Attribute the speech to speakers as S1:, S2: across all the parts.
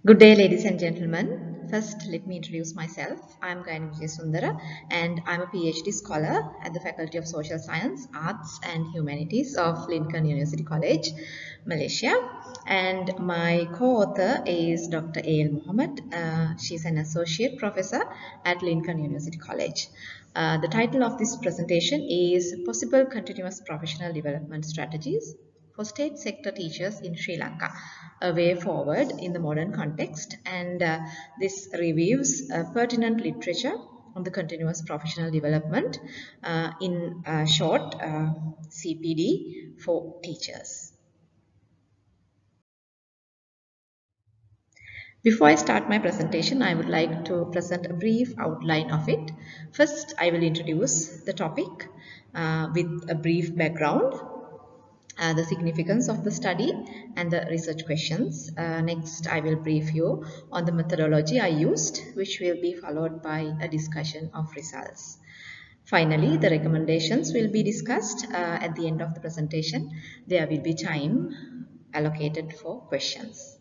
S1: Good day, ladies and gentlemen. First, let me introduce myself. I'm ICOGE065 Wijesundara, and I'm a PhD scholar at the Faculty of Social Science, Arts and Humanities of Lincoln University College, Malaysia. And my co-author is Dr. A.L. Mohammed. She's an associate professor at Lincoln University College. The title of this presentation is Possible Continuous Professional Development Strategies for State Sector Teachers in Sri Lanka, a way forward in the modern context. And this reviews pertinent literature on the continuous professional development, in short, CPD for teachers. Before I start my presentation, I would like to present a brief outline of it. First, I will introduce the topic with a brief background, the significance of the study and the research questions. Next, I will brief you on the methodology I used, which will be followed by a discussion of results. Finally, the recommendations will be discussed at the end of the presentation. There will be time allocated for questions.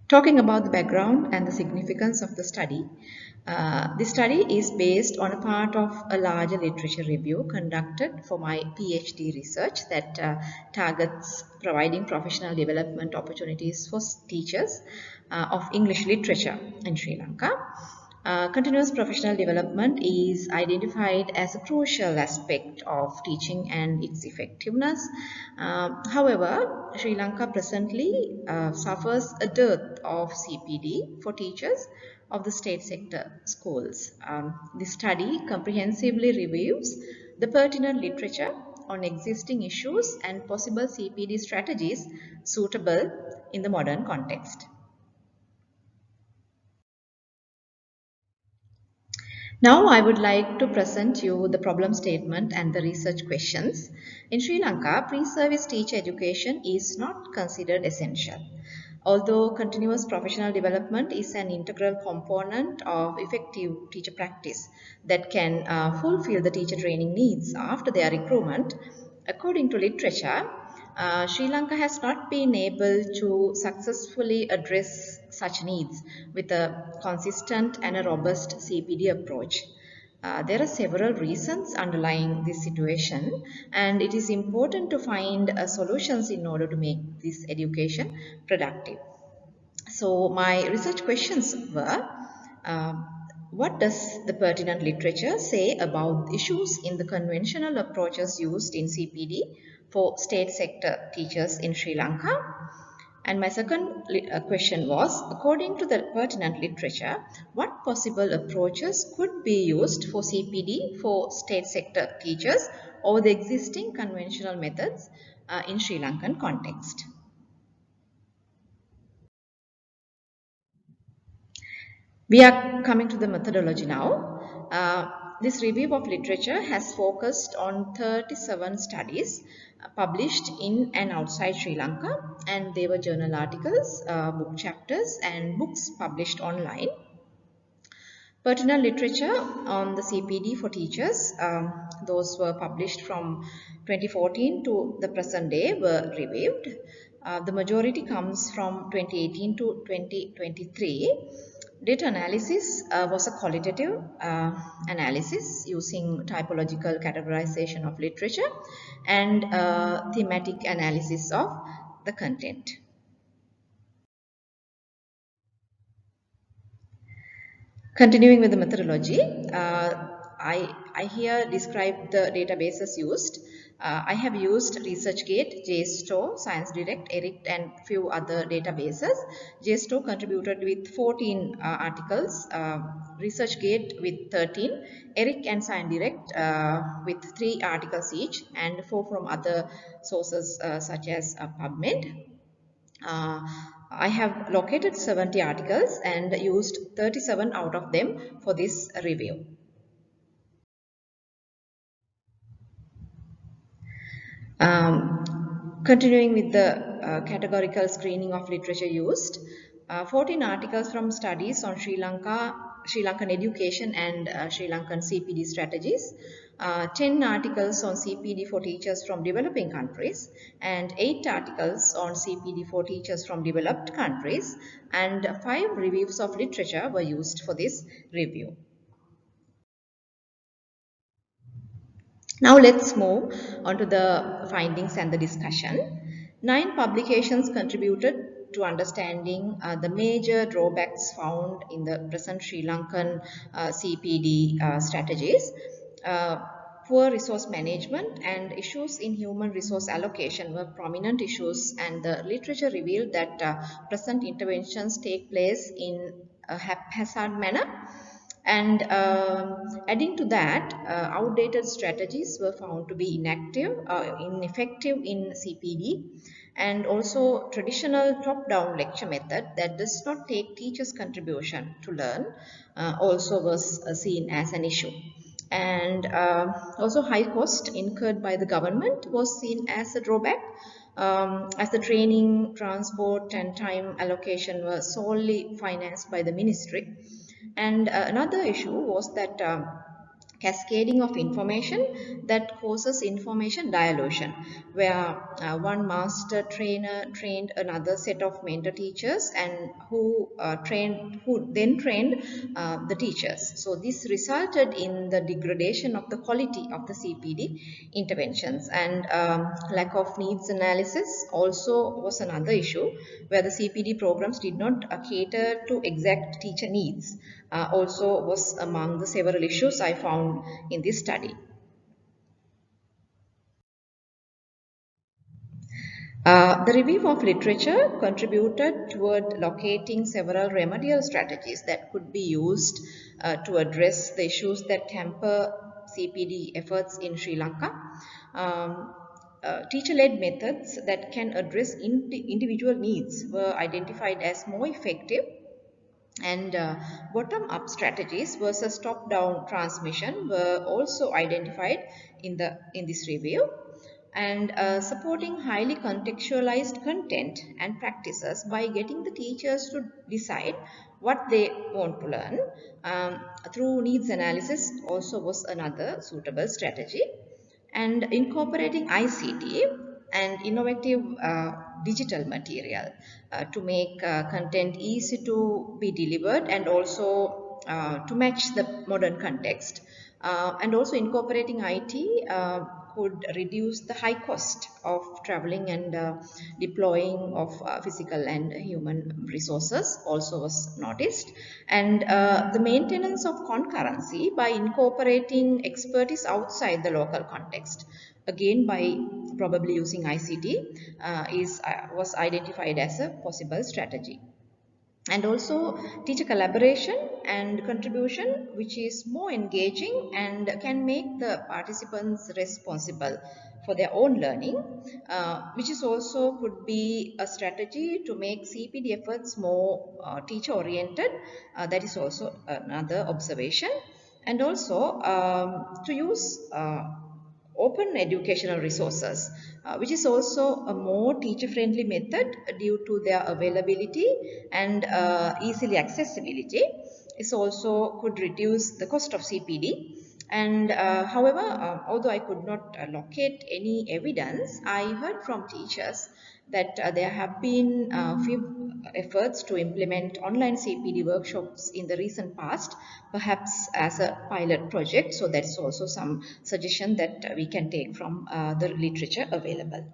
S1: Talking about the background and the significance of the study, this study is based on a part of a larger literature review conducted for my PhD research that targets providing professional development opportunities for teachers of English literature in Sri Lanka. Continuous professional development is identified as a crucial aspect of teaching and its effectiveness. However, Sri Lanka presently suffers a dearth of CPD for teachers of the state sector schools. This study comprehensively reviews the pertinent literature on existing issues and possible CPD strategies suitable in the modern context. Now I would like to present you the problem statement and the research questions. In Sri Lanka, pre-service teacher education is not considered essential. Although continuous professional development is an integral component of effective teacher practice that can fulfill the teacher training needs after their recruitment, according to literature, Sri Lanka has not been able to successfully address such needs with a consistent and a robust CPD approach. There are several reasons underlying this situation, and it is important to find solutions in order to make this education productive. So my research questions were, what does the pertinent literature say about issues in the conventional approaches used in CPD for state sector teachers in Sri Lanka? And my second question was, according to the pertinent literature, what possible approaches could be used for CPD for state sector teachers over the existing conventional methods in Sri Lankan context? We are coming to the methodology now. This review of literature has focused on 37 studies published in and outside Sri Lanka, and they were journal articles, book chapters, and books published online. Pertinent literature on the CPD for teachers, those were published from 2014 to the present day, were reviewed. The majority comes from 2018 to 2023. Data analysis was a qualitative analysis using typological categorization of literature and thematic analysis of the content. Continuing with the methodology, I here describe the databases used. I have used ResearchGate, JSTOR, ScienceDirect, ERIC, and few other databases. JSTOR contributed with 14 articles, ResearchGate with 13, ERIC and ScienceDirect with 3 articles each, and 4 from other sources such as PubMed. I have located 70 articles and used 37 out of them for this review. Continuing with the categorical screening of literature used, 14 articles from studies on Sri Lankan education and Sri Lankan CPD strategies, 10 articles on CPD for teachers from developing countries, and 8 articles on CPD for teachers from developed countries, and 5 reviews of literature were used for this review. Now let's move on to the findings and the discussion. 9 publications contributed to understanding the major drawbacks found in the present Sri Lankan CPD strategies. Poor resource management and issues in human resource allocation were prominent issues, and the literature revealed that present interventions take place in a haphazard manner. And adding to that, outdated strategies were found to be ineffective in CPD, and also traditional top-down lecture method that does not take teachers' contribution to learn also was seen as an issue. And also high cost incurred by the government was seen as a drawback, as the training, transport and time allocation were solely financed by the ministry. And another issue was that cascading of information that causes information dilution, where one master trainer trained another set of mentor teachers, and who then trained the teachers. So this resulted in the degradation of the quality of the CPD interventions, and lack of needs analysis also was another issue, where the CPD programs did not cater to exact teacher needs. Also was among the several issues I found in this study. The review of literature contributed toward locating several remedial strategies that could be used to address the issues that hamper CPD efforts in Sri Lanka. Teacher-led methods that can address individual needs were identified as more effective, and bottom-up strategies versus top-down transmission were also identified in this review. And supporting highly contextualized content and practices by getting the teachers to decide what they want to learn through needs analysis also was another suitable strategy. And incorporating ICT and innovative digital material to make content easy to be delivered, and also to match the modern context. And also incorporating IT could reduce the high cost of traveling, and deploying of physical and human resources also was noticed. And the maintenance of concurrency by incorporating expertise outside the local context, again by probably using ICT, was identified as a possible strategy. And also teacher collaboration and contribution, which is more engaging and can make the participants responsible for their own learning, which is also could be a strategy to make CPD efforts more teacher oriented. That is also another observation. And also to use open educational resources, which is also a more teacher-friendly method due to their availability and easily accessibility. It also could reduce the cost of CPD. And however, although I could not locate any evidence, I heard from teachers that there have been few efforts to implement online CPD workshops in the recent past, perhaps as a pilot project. So that's also some suggestion that we can take from the literature available.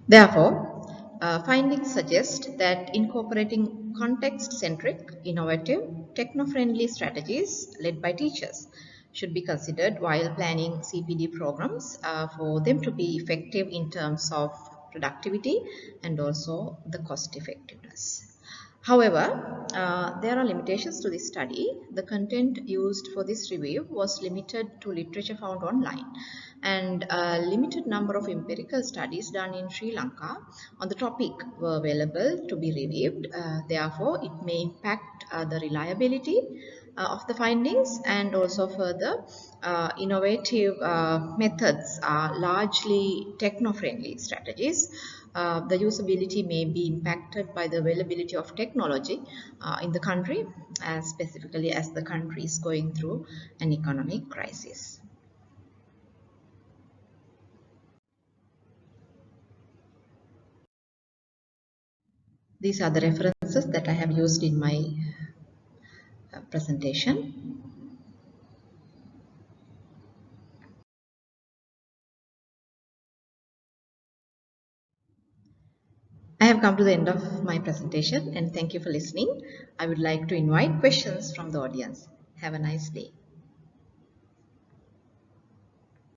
S1: Therefore, findings suggest that incorporating context-centric, innovative, techno-friendly strategies led by teachers should be considered while planning CPD programs for them to be effective in terms of productivity and also the cost effectiveness. However, there are limitations to this study. The content used for this review was limited to literature found online, and a limited number of empirical studies done in Sri Lanka on the topic were available to be reviewed. Therefore, it may impact the reliability of the findings, and also further innovative methods are largely techno-friendly strategies. The usability may be impacted by the availability of technology in the country, as specifically as the country is going through an economic crisis. These are the references that I have used in my presentation. I have come to the end of my presentation and thank you for listening. I would like to invite questions from the audience. Have a nice day.